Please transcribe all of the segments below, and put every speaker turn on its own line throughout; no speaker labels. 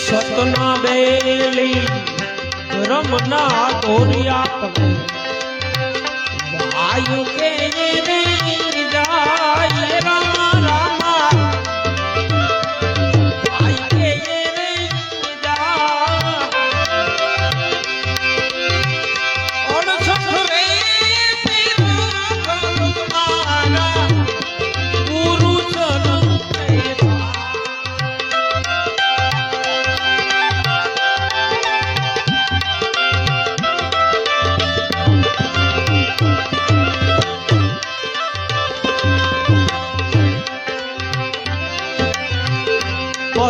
સતના બેલી રમના દોરિયા પગે વાયુ કે રે જાય રામ રામા વાયુ કે રે જાય ઓન સખરે મારા ગુરુ ચરણ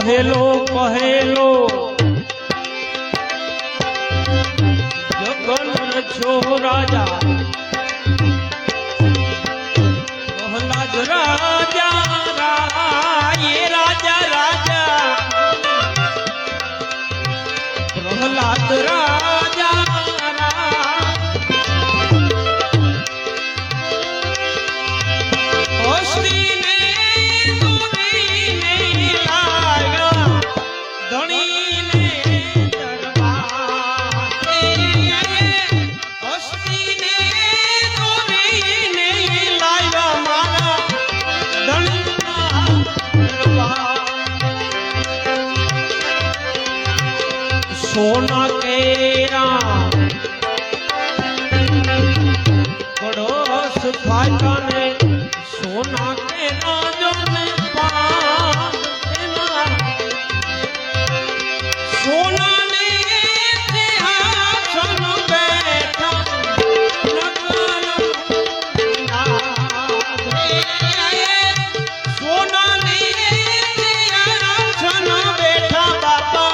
પહેલો પહેલો જગન છો રાજા પ્રહલાદ રાજા રાય રાજા રાજા પ્રહલાદ રાજા सोना केरा कड़ोस फाटा ने सोना केरा जो ने सोना ने सिंहासन बैठा सोना ने सिंहासन बैठा बापा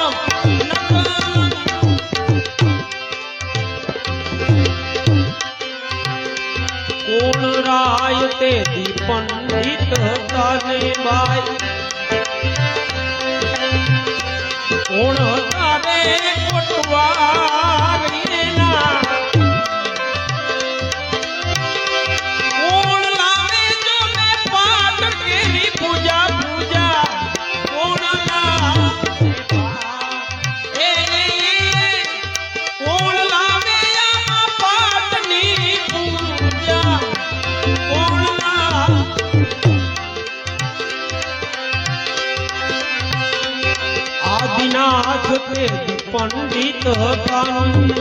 राय ते पंडित ताने बाई कोण तारे कोटवारी ना कोण लावे जो मैं पाठ केरी पूजा पूजा कोण लावे कोण लावे आमा पाठ नी पूजा आदिनाथ के पंडित कानून